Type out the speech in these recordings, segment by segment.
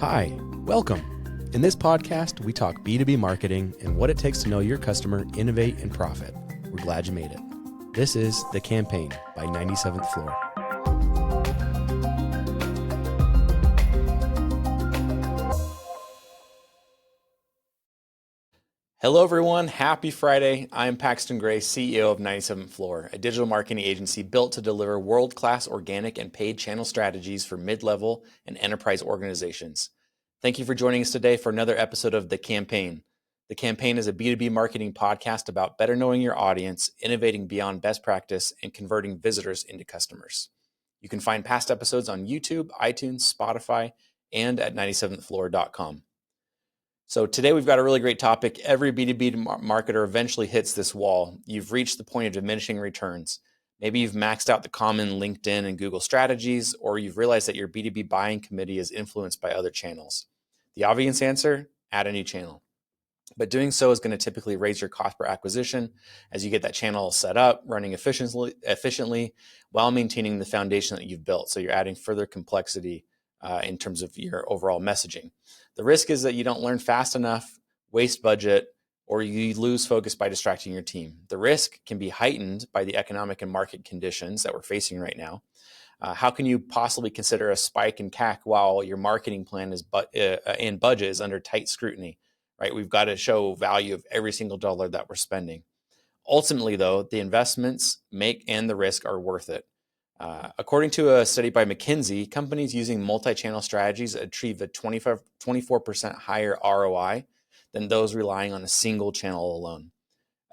Hi, welcome. In this podcast, we talk B2B marketing and what it takes to know your customer, innovate, and profit. We're glad you made it. This is The Campaign by 97th Floor. Hello, everyone. Happy Friday. I'm Paxton Gray, CEO of 97th Floor, a digital marketing agency built to deliver world-class organic and paid channel strategies for mid-level and enterprise organizations. Thank you for joining us today for another episode of The Campaign. The Campaign is a B2B marketing podcast about better knowing your audience, innovating beyond best practice, and converting visitors into customers. You can find past episodes on YouTube, iTunes, Spotify, and at 97thfloor.com. So today we've got a really great topic. Every B2B marketer eventually hits this wall. You've reached the point of diminishing returns. Maybe you've maxed out the common LinkedIn and Google strategies, or you've realized that your B2B buying committee is influenced by other channels. The obvious answer, add a new channel. But doing so is going to typically raise your cost per acquisition as you get that channel set up, running efficiently while maintaining the foundation that you've built. So you're adding further complexity in terms of your overall messaging. The risk is that you don't learn fast enough, waste budget, or you lose focus by distracting your team. The risk can be heightened by the economic and market conditions that we're facing right now. How can you possibly consider a spike in CAC while your marketing plan and budget is under tight scrutiny? Right? We've got to show value of every single dollar that we're spending. Ultimately, though, the investments and the risk are worth it. According to a study by McKinsey, companies using multi-channel strategies achieve a 24% higher ROI than those relying on a single channel alone.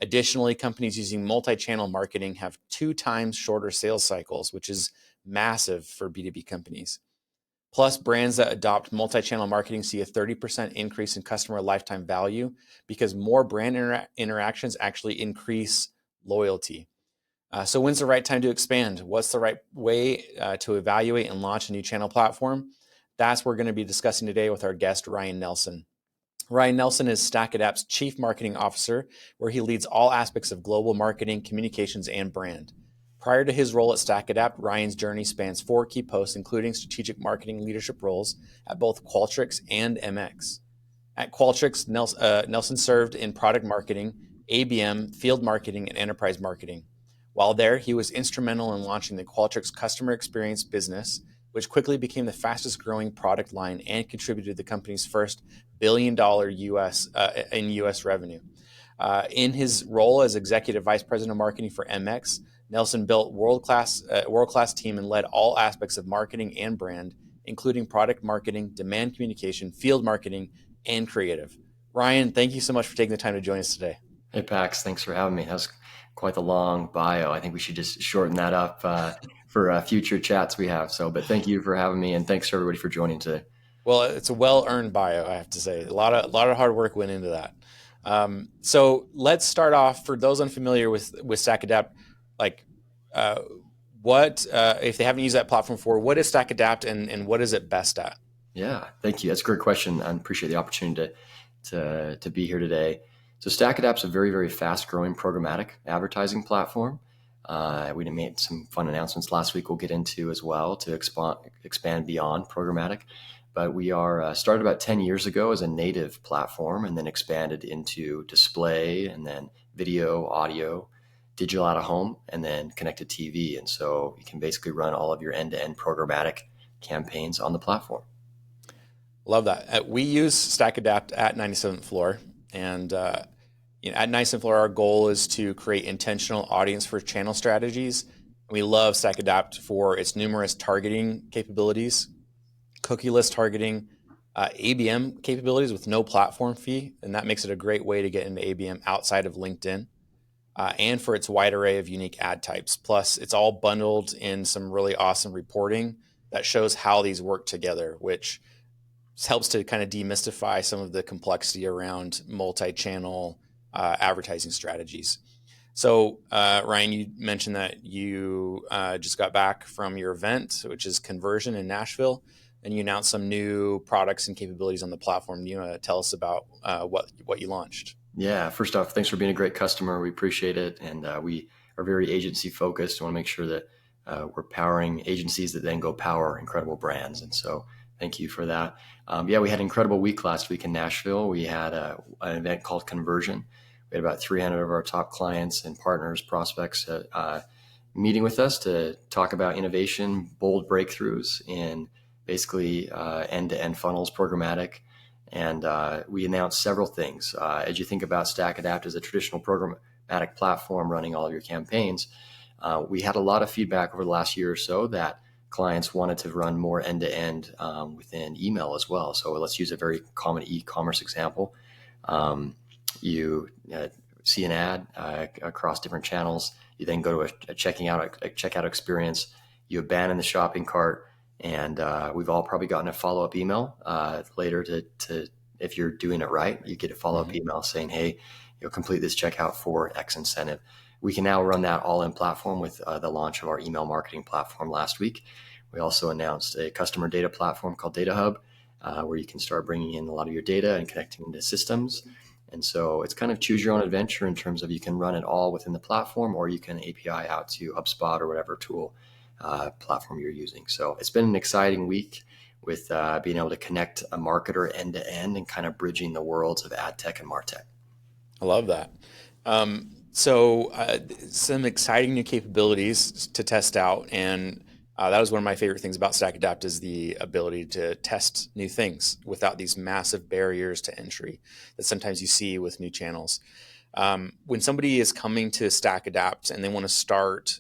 Additionally, companies using multi-channel marketing have 2 times shorter sales cycles, which is massive for B2B companies. Plus, brands that adopt multi-channel marketing see a 30% increase in customer lifetime value because more brand interactions actually increase loyalty. So when's the right time to expand? What's the right way to evaluate and launch a new channel platform? That's what we're going to be discussing today with our guest, Ryan Nelsen. Ryan Nelsen is StackAdapt's Chief Marketing Officer, where he leads all aspects of global marketing, communications, and brand. Prior to his role at StackAdapt, Ryan's journey spans 4 key posts, including strategic marketing leadership roles at both Qualtrics and MX. At Qualtrics, Nelsen served in product marketing, ABM, field marketing, and enterprise marketing. While there, he was instrumental in launching the Qualtrics customer experience business, which quickly became the fastest growing product line and contributed to the company's first $1 billion US revenue. In his role as executive vice president of marketing for MX, Nelsen built world-class team and led all aspects of marketing and brand, including product marketing, demand communication, field marketing, and creative. Ryan, thank you so much for taking the time to join us today. Hey, Pax, thanks for having me. That was quite the long bio. I think we should just shorten that up for future chats we have. But thank you for having me, and thanks to everybody for joining today. Well, it's a well-earned bio, I have to say. A lot of hard work went into that. So let's start off. For those unfamiliar with StackAdapt, what if they haven't used that platform before? What is StackAdapt, and what is it best at? Yeah, thank you. That's a great question. I appreciate the opportunity to be here today. So StackAdapt's a very, very fast-growing programmatic advertising platform. We made some fun announcements last week we'll get into as well to expand beyond programmatic. But we are started about 10 years ago as a native platform and then expanded into display and then video, audio, digital out of home, and then connected TV. And so you can basically run all of your end-to-end programmatic campaigns on the platform. Love that. We use StackAdapt at 97th Floor. And at 97th Floor, our goal is to create intentional audience for channel strategies. We love StackAdapt for its numerous targeting capabilities, cookieless targeting, ABM capabilities with no platform fee, and that makes it a great way to get into ABM outside of LinkedIn, and for its wide array of unique ad types. Plus, it's all bundled in some really awesome reporting that shows how these work together, which helps to kind of demystify some of the complexity around multi-channel advertising strategies. So, Ryan, you mentioned that you just got back from your event, which is Conversion in Nashville, and you announced some new products and capabilities on the platform. Do you want to tell us about what you launched? Yeah, first off, thanks for being a great customer. We appreciate it. And we are very agency focused. We want to make sure that we're powering agencies that then go power incredible brands. And so Thank you for that. Yeah, we had an incredible week last week in Nashville. We had an event called Conversion. We had about 300 of our top clients and partners, prospects, meeting with us to talk about innovation, bold breakthroughs in basically end-to-end funnels, programmatic. And we announced several things. As you think about StackAdapt as a traditional programmatic platform running all of your campaigns, we had a lot of feedback over the last year or so that clients wanted to run more end-to-end within email as well. So let's use a very common e-commerce example. You see an ad across different channels. You then go to a checkout experience. You abandon the shopping cart, and we've all probably gotten a follow-up email later to if you're doing it right, you get a follow-up email saying, "Hey, you'll complete this checkout for X incentive." We can now run that all in platform with the launch of our email marketing platform last week. We also announced a customer data platform called Data Hub, where you can start bringing in a lot of your data and connecting into systems. And so it's kind of choose your own adventure in terms of you can run it all within the platform, or you can API out to HubSpot or whatever tool platform you're using. So it's been an exciting week with being able to connect a marketer end to end and kind of bridging the worlds of ad tech and martech. I love that. So some exciting new capabilities to test out, and that was one of my favorite things about StackAdapt is the ability to test new things without these massive barriers to entry that sometimes you see with new channels. When somebody is coming to StackAdapt and they want to start,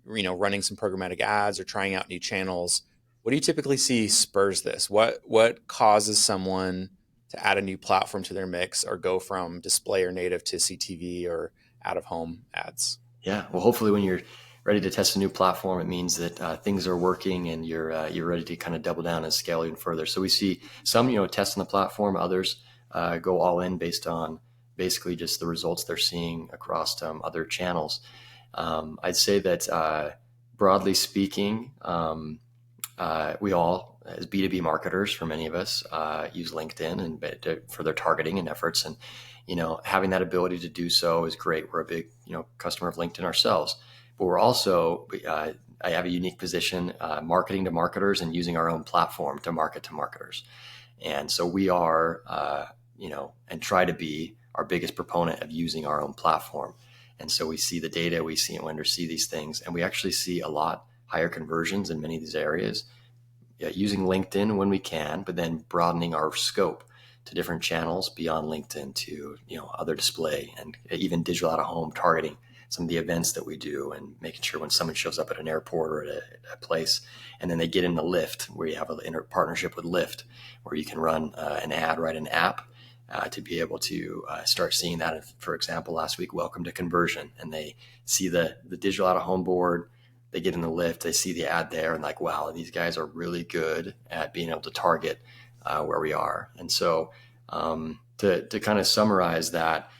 running some programmatic ads or trying out new channels, what do you typically see spurs this? What causes someone to add a new platform to their mix or go from display or native to CTV or out-of-home ads? Yeah, well, hopefully when you're ready to test a new platform, it means that things are working and you're ready to kind of double down and scale even further. So we see some, testing the platform, others go all in based on basically just the results they're seeing across other channels. I'd say that broadly speaking, we all, as B2B marketers, for many of us, use LinkedIn and for their targeting and efforts. And having that ability to do so is great. We're a big, customer of LinkedIn ourselves, but we're also, I have a unique position, marketing to marketers and using our own platform to market to marketers. And so we are, and try to be our biggest proponent of using our own platform. And so we see the data, we see and understand these things, and we actually see a lot higher conversions in many of these areas, using LinkedIn when we can, but then broadening our scope to different channels beyond LinkedIn to other display and even digital out of home targeting some of the events that we do and making sure when someone shows up at an airport or at a place and then they get in the Lyft, where you have an partnership with Lyft where you can run an ad, write an app to be able to start seeing that. For example, last week, welcome to conversion, and they see the digital out of home board. They get in the Lyft, they see the ad there and like, wow, these guys are really good at being able to target where we are. And so to kind of summarize that,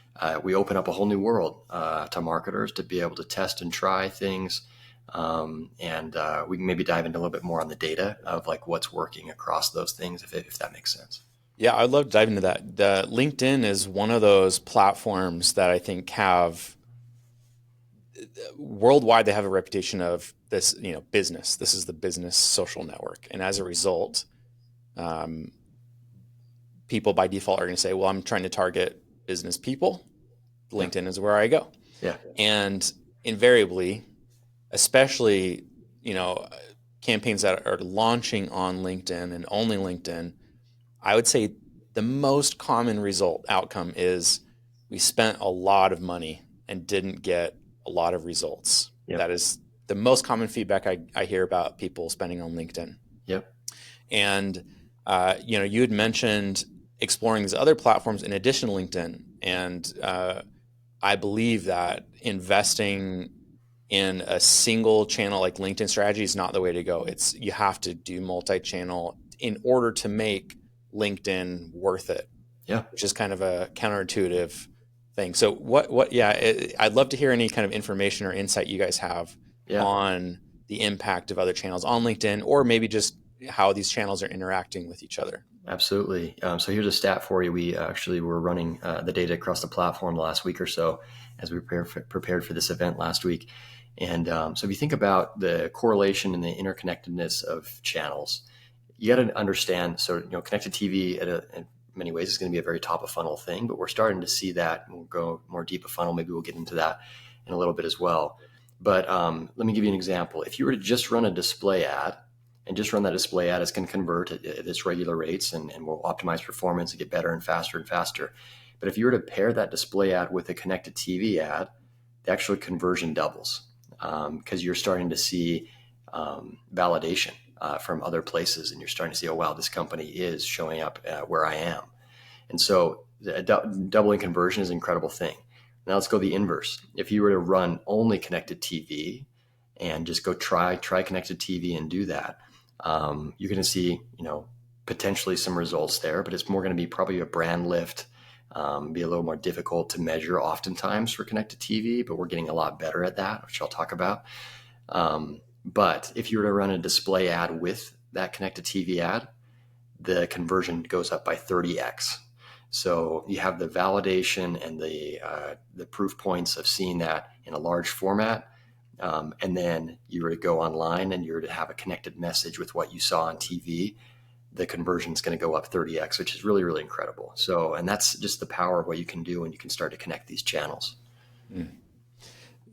we open up a whole new world to marketers to be able to test and try things. And we can maybe dive into a little bit more on the data of like what's working across those things, if that makes sense. Yeah, I'd love to dive into that. The LinkedIn is one of those platforms that I think have worldwide, they have a reputation of this, business. This is the business social network. And as a result, people by default are going to say, well, I'm trying to target business people. LinkedIn is where I go. Yeah. And invariably, especially, campaigns that are launching on LinkedIn and only LinkedIn, I would say the most common outcome is we spent a lot of money and didn't get a lot of results. Yep. That is the most common feedback I hear about people spending on LinkedIn. Yep. And, you had mentioned exploring these other platforms in addition to LinkedIn. And I believe that investing in a single channel like LinkedIn strategy is not the way to go. You have to do multi-channel in order to make LinkedIn worth it. Yeah. Which is kind of a counterintuitive thing. So I'd love to hear any kind of information or insight you guys have on the impact of other channels on LinkedIn, or maybe just how these channels are interacting with each other. Absolutely. So here's a stat for you. We actually were running the data across the platform the last week or so as we prepared for this event last week. And so if you think about the correlation and the interconnectedness of channels, you got to understand. So, connected TV in many ways is going to be a very top of funnel thing, but we're starting to see that, and we'll go more deep of funnel. Maybe we'll get into that in a little bit as well. But let me give you an example. If you were to just run a display ad and just run that display ad, it's going to convert at its regular rates, and we'll optimize performance and get better and faster and faster. But if you were to pair that display ad with a connected TV ad, the actual conversion doubles, because you're starting to see validation from other places, and you're starting to see, oh, wow, this company is showing up where I am. And so doubling conversion is an incredible thing. Now let's go the inverse. If you were to run only connected TV and just go try connected TV and do that, you're going to see, potentially some results there, but it's more going to be probably a brand lift, be a little more difficult to measure oftentimes for connected TV, but we're getting a lot better at that, which I'll talk about. But if you were to run a display ad with that connected TV ad, the conversion goes up by 30x. So you have the validation and the proof points of seeing that in a large format. And then you were to go online and you were to have a connected message with what you saw on TV, the conversion is going to go up 30x, which is really, really incredible. So, and that's just the power of what you can do when you can start to connect these channels.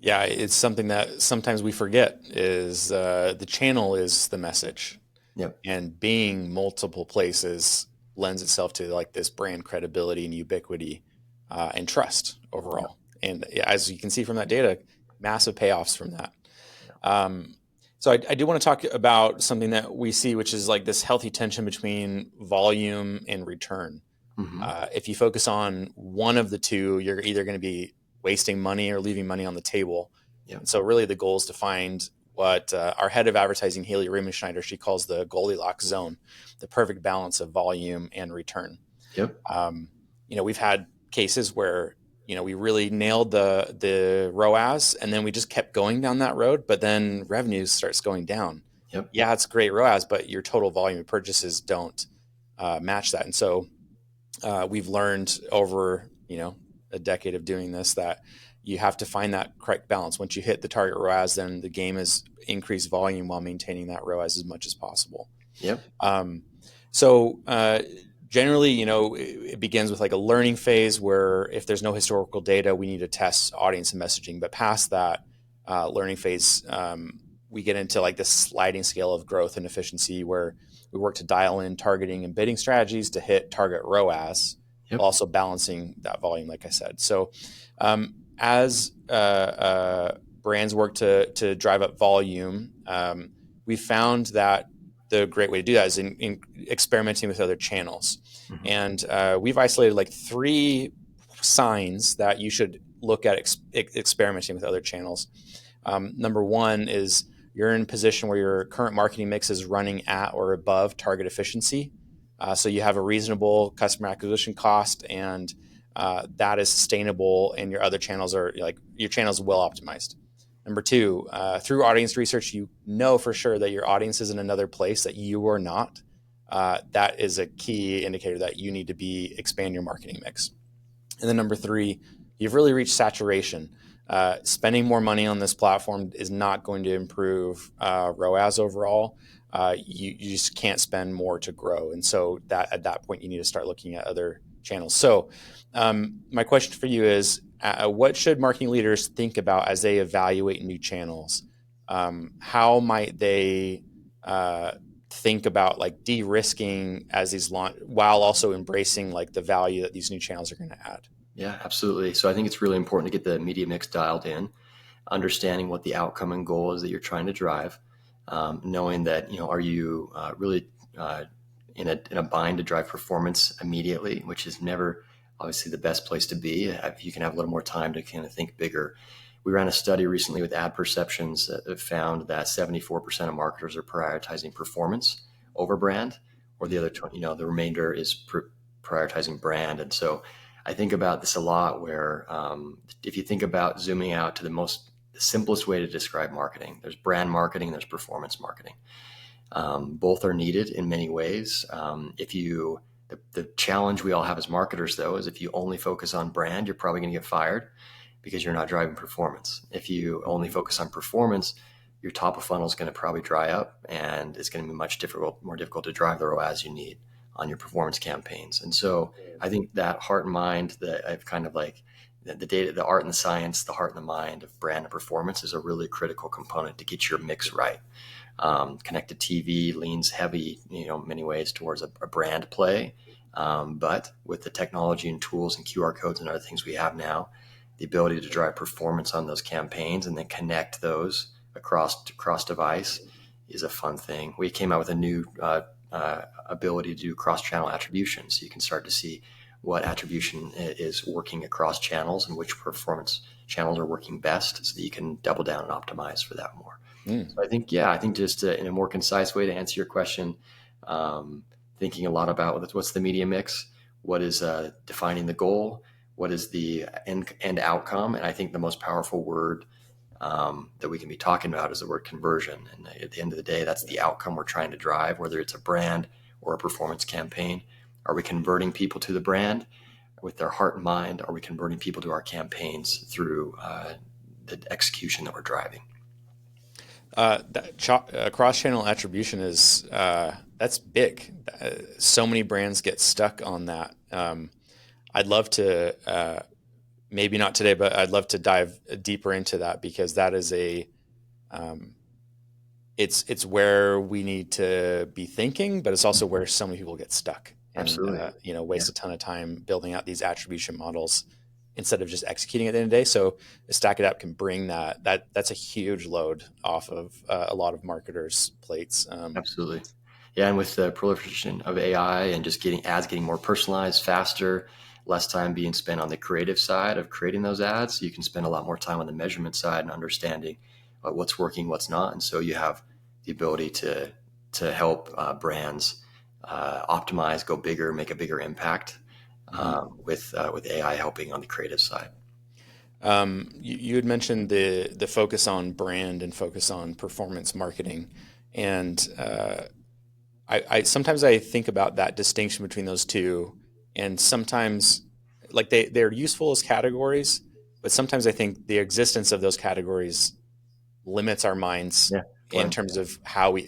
Yeah, it's something that sometimes we forget is the channel is the message. Yep. And being multiple places lends itself to like this brand credibility and ubiquity and trust overall. Yep. And as you can see from that data, massive payoffs from that. Yep. So I do want to talk about something that we see, which is like this healthy tension between volume and return. Mm-hmm. If you focus on one of the two, you're either going to be wasting money or leaving money on the table. Yep. So really the goal is to find what our head of advertising, Haley Riemenschneider, she calls the Goldilocks zone, the perfect balance of volume and return. Yep. We've had cases where, we really nailed the ROAS and then we just kept going down that road, but then revenue starts going down. Yep. Yeah, it's great ROAS, but your total volume of purchases don't match that. And so we've learned over, a decade of doing this that you have to find that correct balance. Once you hit the target ROAS, then the game is increase volume while maintaining that ROAS as much as possible. Yep. Generally, it begins with like a learning phase where if there's no historical data, we need to test audience and messaging. But past that learning phase, we get into like this sliding scale of growth and efficiency where we work to dial in targeting and bidding strategies to hit target ROAS, yep, while also balancing that volume, like I said. So as brands work to drive up volume, we found that the great way to do that is in experimenting with other channels. Mm-hmm. And we've isolated like 3 signs that you should look at experimenting with other channels. Number 1 is you're in a position where your current marketing mix is running at or above target efficiency. So you have a reasonable customer acquisition cost and that is sustainable and your other channels are like your channel's well optimized. Number 2, through audience research, you know for sure that your audience is in another place that you are not. That is a key indicator that you need to expand your marketing mix. And then number 3, you've really reached saturation. Spending more money on this platform is not going to improve ROAS overall. You just can't spend more to grow. And so that at that point, you need to start looking at other channels. So my question for you is, what should marketing leaders think about as they evaluate new channels? How might they think about like de-risking as these launch while also embracing like the value that these new channels are going to add? Yeah, absolutely. So I think it's really important to get the media mix dialed in, understanding what the outcome and goal is that you're trying to drive, knowing that, are you really in a bind to drive performance immediately, which is never obviously the best place to be. If you can have a little more time to kind of think bigger. We ran a study recently with Ad Perceptions that found that 74% of marketers are prioritizing performance over brand, or the other 20, the remainder is prioritizing brand. And so I think about this a lot where if you think about zooming out to the simplest way to describe marketing, there's brand marketing, there's performance marketing. Both are needed in many ways. The challenge we all have as marketers, though, is if you only focus on brand, you're probably going to get fired because you're not driving performance. If you only focus on performance, your top of funnel is going to probably dry up, and it's going to be more difficult to drive the ROAS you need on your performance campaigns. And so I think that heart and mind, that I've kind of like the data, the art and the science, the heart and the mind of brand and performance is a really critical component to get your mix right. Connected TV leans heavy, in many ways towards a brand play. But with the technology and tools and QR codes and other things we have now, the ability to drive performance on those campaigns and then connect those across device is a fun thing. We came out with a new ability to do cross-channel attribution, so you can start to see what attribution is working across channels and which performance channels are working best, so that you can double down and optimize for that more. So I think just in a more concise way to answer your question, thinking a lot about what's the media mix, what is defining the goal, what is the end outcome, and I think the most powerful word that we can be talking about is the word conversion. And at the end of the day, that's the outcome we're trying to drive, whether it's a brand or a performance campaign. Are we converting people to the brand with their heart and mind? Are we converting people to our campaigns through the execution that we're driving? Cross-channel attribution is that's big. So many brands get stuck on that. I'd love to, maybe not today, but I'd love to dive deeper into that, because that is it's where we need to be thinking, but it's also where so many people get stuck and Absolutely. waste a ton of time building out these attribution models instead of just executing at the end of the day. So StackAdapt can bring that's a huge load off of a lot of marketers' plates. Absolutely. Yeah, and with the proliferation of AI and just getting more personalized, faster, less time being spent on the creative side of creating those ads, you can spend a lot more time on the measurement side and understanding what's working, what's not. And so you have the ability to help brands optimize, go bigger, make a bigger impact with AI helping on the creative side. You had mentioned the focus on brand and focus on performance marketing, and I sometimes I think about that distinction between those two, and sometimes like they're useful as categories, but sometimes I think the existence of those categories limits our minds Yeah. in terms of how we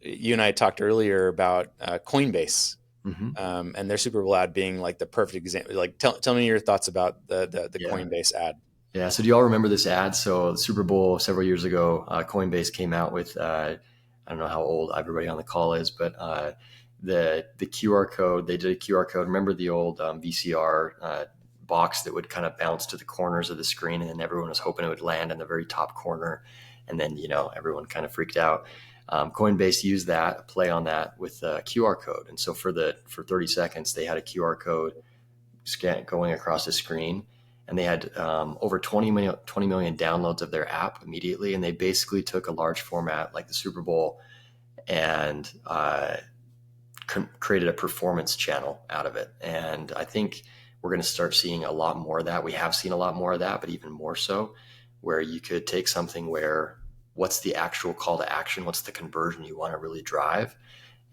you and I talked earlier about Coinbase. Mm-hmm. And their Super Bowl ad being like the perfect example. Like, tell me your thoughts about the Yeah. Coinbase ad. Yeah. So do y'all remember this ad? So the Super Bowl several years ago, Coinbase came out with I don't know how old everybody on the call is, but the QR code. They did a QR code. Remember the old VCR box that would kind of bounce to the corners of the screen, and then everyone was hoping it would land in the very top corner, and then everyone kind of freaked out. Coinbase used that play on that with a QR code, and so for 30 seconds they had a QR code scan going across the screen, and they had over 20 million downloads of their app immediately. And they basically took a large format like the Super Bowl and created a performance channel out of it. And I think we're going to start seeing a lot more of that. We have seen a lot more of that, but even more so, where you could take something where what's the actual call to action? What's the conversion you want to really drive?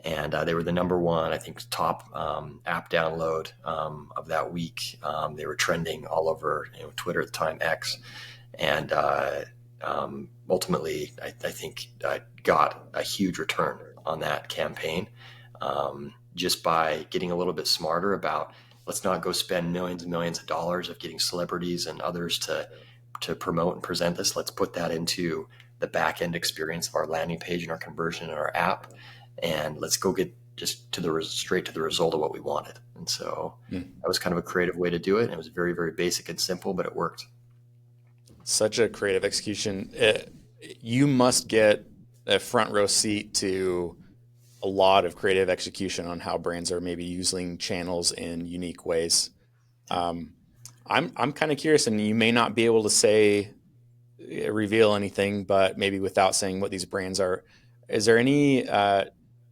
And they were the number one, I think, top app download of that week. They were trending all over Twitter at the time, X, and ultimately, I think got a huge return on that campaign just by getting a little bit smarter about let's not go spend millions and millions of dollars of getting celebrities and others to promote and present this. Let's put that into the back end experience of our landing page and our conversion in our app, and let's go get just straight to the result of what we wanted. And so that was kind of a creative way to do it. And it was very, very basic and simple, but it worked. Such a creative execution. You must get a front row seat to a lot of creative execution on how brands are maybe using channels in unique ways. I'm kind of curious, and you may not be able to reveal anything, but maybe without saying what these brands are, is there any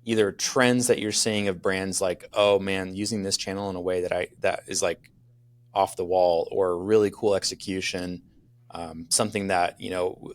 either trends that you're seeing of brands like, oh man, using this channel in a way that is like off the wall, or really cool execution, something that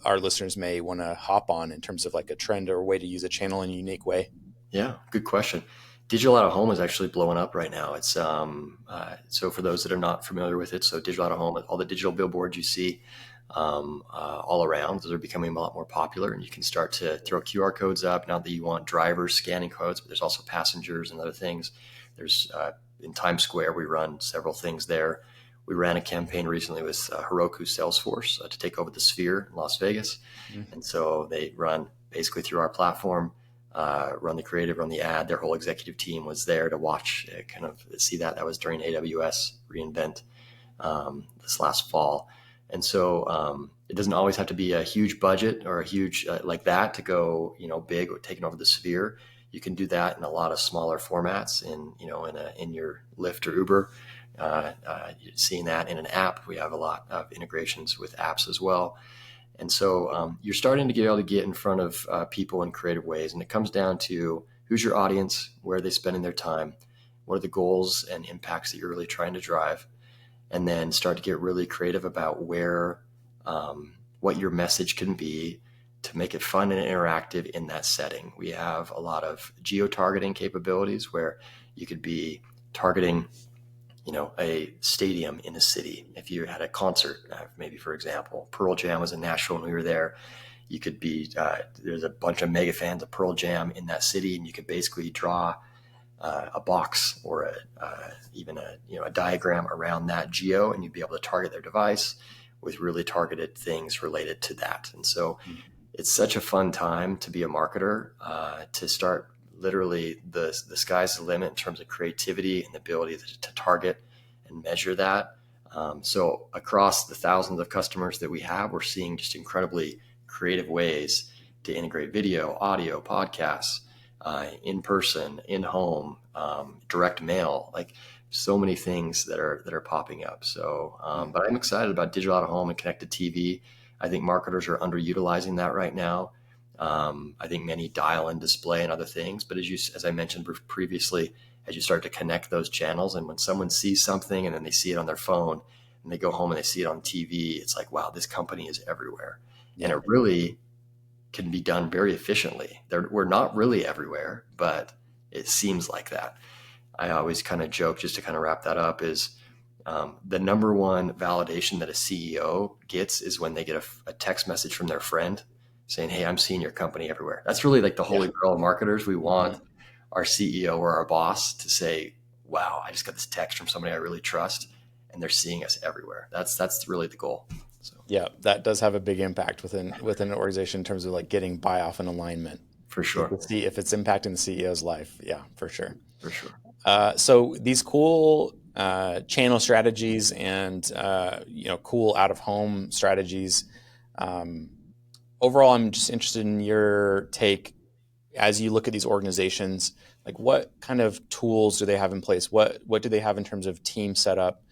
our listeners may want to hop on in terms of like a trend or a way to use a channel in a unique way? Yeah, good question. Digital out of home is actually blowing up right now. It's so for those that are not familiar with it, so digital out of home, all the digital billboards you see, all around. Those are becoming a lot more popular, and you can start to throw QR codes up. Not that you want drivers scanning codes, but there's also passengers and other things. There's in Times Square, we run several things there. We ran a campaign recently with Heroku Salesforce to take over the Sphere in Las Vegas. Mm-hmm. And so they run basically through our platform, run the creative, run the ad. Their whole executive team was there to watch, kind of see that. That was during AWS reInvent this last fall. And so it doesn't always have to be a huge budget or a huge like that to go, big or taking over the Sphere. You can do that in a lot of smaller formats in your Lyft or Uber. Seeing that in an app, we have a lot of integrations with apps as well. And so you're starting to get able to get in front of people in creative ways. And it comes down to who's your audience, where are they spending their time, what are the goals and impacts that you're really trying to drive, and then start to get really creative about what your message can be to make it fun and interactive in that setting. We have a lot of geo-targeting capabilities where you could be targeting a stadium in a city. If you had a concert, maybe for example, Pearl Jam was in Nashville and we were there, you could be, there's a bunch of mega fans of Pearl Jam in that city, and you could basically draw a box or even a diagram around that geo, and you'd be able to target their device with really targeted things related to that. And so it's such a fun time to be a marketer, to start literally the sky's the limit in terms of creativity and the ability to target and measure that. So across the thousands of customers that we have, we're seeing just incredibly creative ways to integrate video, audio, podcasts, in person, in home, direct mail, like so many things that are popping up. So, but I'm excited about digital out of home and connected TV. I think marketers are underutilizing that right now. I think many dial in display and other things, but as I mentioned previously, as you start to connect those channels, and when someone sees something and then they see it on their phone and they go home and they see it on TV, it's like, wow, this company is everywhere. Yeah. And it really can be done very efficiently. We're not really everywhere, but it seems like that. I always kind of joke, just to kind of wrap that up, is the number one validation that a CEO gets is when they get a text message from their friend saying, hey, I'm seeing your company everywhere. That's really like the holy grail of marketers. We want our CEO or our boss to say, wow, I just got this text from somebody I really trust, and they're seeing us everywhere. That's really the goal. So. Yeah, that does have a big impact within an organization in terms of like getting buy-off and alignment. For sure. If it's impacting the CEO's life, yeah, for sure. For sure. So these cool channel strategies and cool out-of-home strategies. Overall, I'm just interested in your take as you look at these organizations. Like, what kind of tools do they have in place? What do they have in terms of team setup?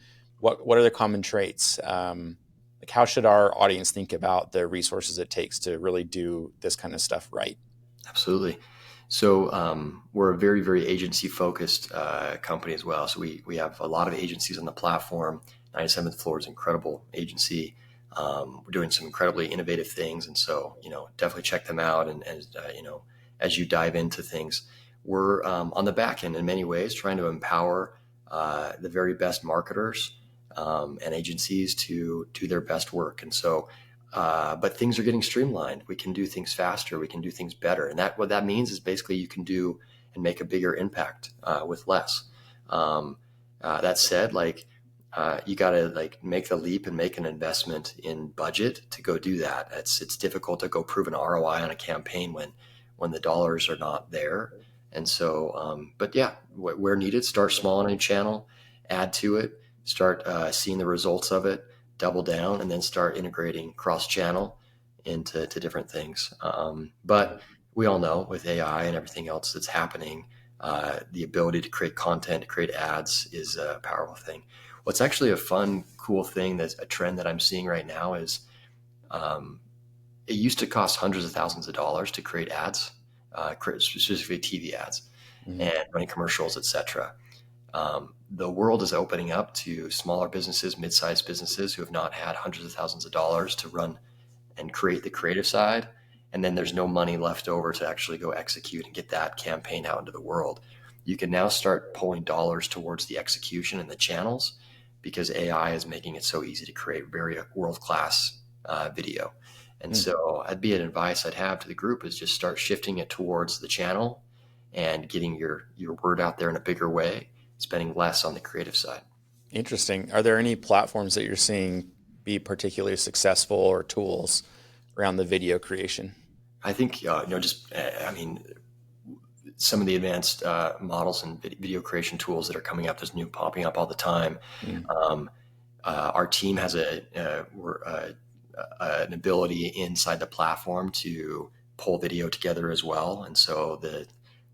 What are their common traits? Like, how should our audience think about the resources it takes to really do this kind of stuff right? Absolutely. So we're a very, very agency-focused company as well. So we have a lot of agencies on the platform. 97th Floor is an incredible agency. We're doing some incredibly innovative things, and so definitely check them out. And as you dive into things, we're on the back end in many ways, trying to empower the very best marketers and agencies to do their best work. And so, but things are getting streamlined. We can do things faster. We can do things better. And what that means is basically you can do and make a bigger impact with less. That said, you got to make the leap and make an investment in budget to go do that. It's difficult to go prove an ROI on a campaign when the dollars are not there. And so, but yeah, where needed, start small on a channel, add to it, start seeing the results of it, double down, and then start integrating cross-channel into different things. But we all know with AI and everything else that's happening, the ability to create content, to create ads is a powerful thing. What's actually a fun, cool thing, that's a trend that I'm seeing right now is it used to cost hundreds of thousands of dollars to create ads, specifically TV ads and running commercials, etc. The world is opening up to smaller businesses, mid-sized businesses who have not had hundreds of thousands of dollars to run and create the creative side. And then there's no money left over to actually go execute and get that campaign out into the world. You can now start pulling dollars towards the execution and the channels because AI is making it so easy to create very world-class video. And Mm. so that'd be an advice I'd have to the group is just start shifting it towards the channel and getting your word out there in a bigger way, spending less on the creative side. Interesting. Are there any platforms that you're seeing be particularly successful or tools around the video creation? I think, some of the advanced models and video creation tools that are coming up, there's new popping up all the time. Mm. Um, our team has an ability inside the platform to pull video together as well. And so the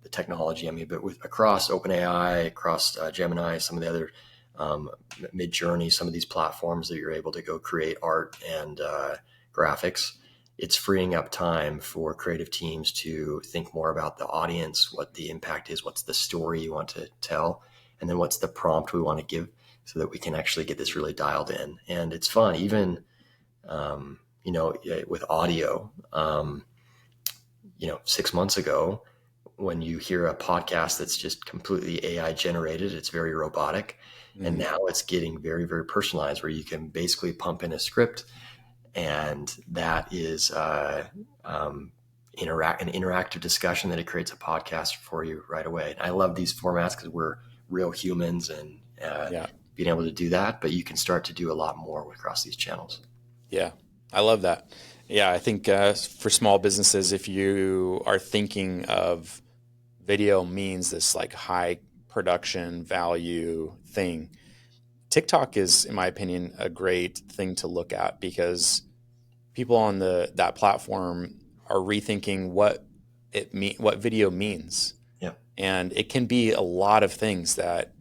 technology, but with across OpenAI, across Gemini, some of the other Mid-Journey, some of these platforms that you're able to go create art and graphics, it's freeing up time for creative teams to think more about the audience, what the impact is, what's the story you want to tell, and then what's the prompt we want to give so that we can actually get this really dialed in. And it's fun, even, with audio. 6 months ago, when you hear a podcast that's just completely AI generated, it's very robotic. And now it's getting very, very personalized where you can basically pump in a script and that is an interactive discussion that it creates a podcast for you right away. And I love these formats because we're real humans and Yeah. being able to do that, but you can start to do a lot more across these channels. Yeah. I love that. Yeah. I think for small businesses, if you are thinking of video means this like high production value thing, TikTok is, in my opinion, a great thing to look at because people on that platform are rethinking what video means, Yeah. and it can be a lot of things that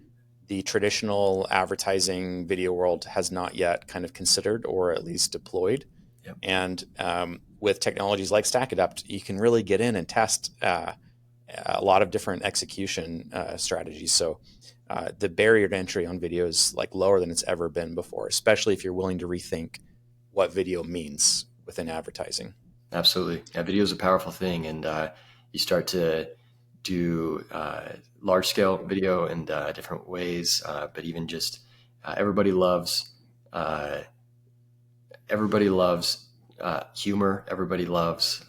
the traditional advertising video world has not yet kind of considered or at least deployed. Yep. And with technologies like StackAdapt, you can really get in and test a lot of different execution strategies. So the barrier to entry on video is like lower than it's ever been before, especially if you're willing to rethink what video means within advertising. Absolutely. Yeah, video is a powerful thing. And you start to do large scale video in different ways, but even just everybody loves humor. Everybody loves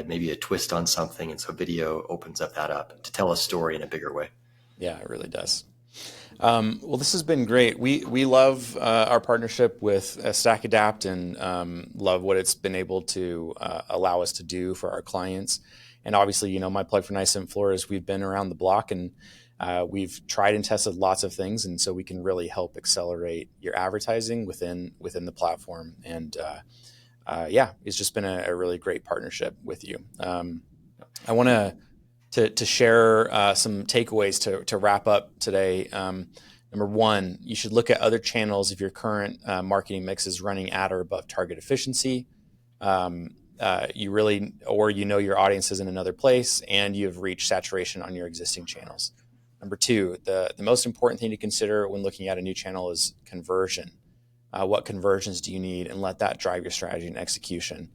maybe a twist on something. And so video opens up to tell a story in a bigger way. Yeah, it really does. Well, this has been great. We love our partnership with StackAdapt and love what it's been able to allow us to do for our clients. And obviously, my plug for Nice Floor is we've been around the block and we've tried and tested lots of things, and so we can really help accelerate your advertising within the platform. And it's just been a really great partnership with you. I want to share some takeaways to wrap up today. Number one, you should look at other channels if your current marketing mix is running at or above target efficiency. Your audience is in another place and you've reached saturation on your existing channels. Number two, the most important thing to consider when looking at a new channel is conversion. What conversions do you need, and let that drive your strategy and execution.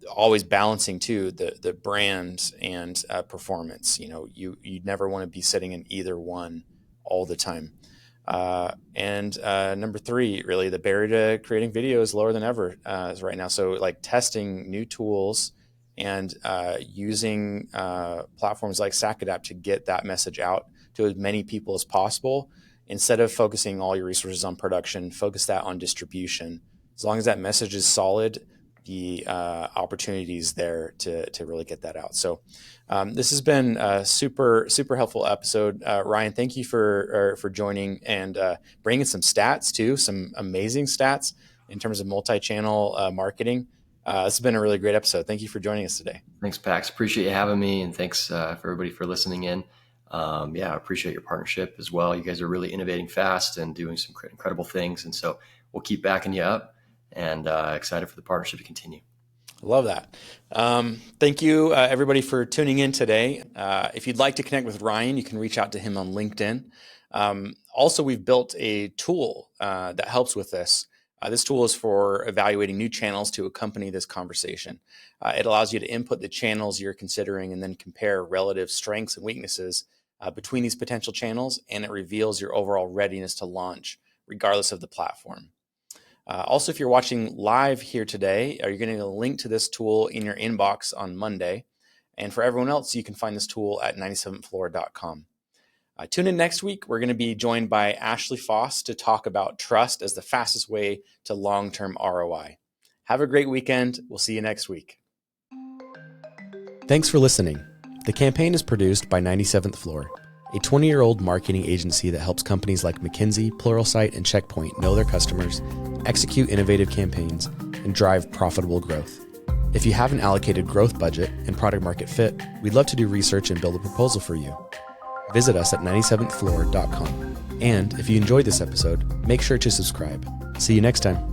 Always balancing too the brand and performance. You never want to be sitting in either one all the time. And number three, really the barrier to creating video is lower than ever right now. So like testing new tools and using platforms like StackAdapt to get that message out to as many people as possible. Instead of focusing all your resources on production, focus that on distribution. As long as that message is solid, the opportunities there to really get that out. So this has been a super helpful episode. Ryan, thank you for joining and bringing some stats too, some amazing stats in terms of multi-channel marketing. This has been a really great episode. Thank you for joining us today. Thanks, Pax. Appreciate you having me, and thanks for everybody for listening in. I appreciate your partnership as well. You guys are really innovating fast and doing some incredible things, and so we'll keep backing you up. And excited for the partnership to continue. Love that. Thank you, everybody, for tuning in today. If you'd like to connect with Ryan, you can reach out to him on LinkedIn. Also, we've built a tool that helps with this. This tool is for evaluating new channels to accompany this conversation. It allows you to input the channels you're considering and then compare relative strengths and weaknesses between these potential channels, and it reveals your overall readiness to launch, regardless of the platform. Also, if you're watching live here today, you're getting a link to this tool in your inbox on Monday. And for everyone else, you can find this tool at 97thfloor.com. Tune in next week. We're going to be joined by Ashley Foss to talk about trust as the fastest way to long-term ROI. Have a great weekend. We'll see you next week. Thanks for listening. The campaign is produced by 97th Floor, a 20-year-old marketing agency that helps companies like McKinsey, Pluralsight, and Checkpoint know their customers, execute innovative campaigns, and drive profitable growth. If you have an allocated growth budget and product market fit, we'd love to do research and build a proposal for you. Visit us at 97thfloor.com. And if you enjoyed this episode, make sure to subscribe. See you next time.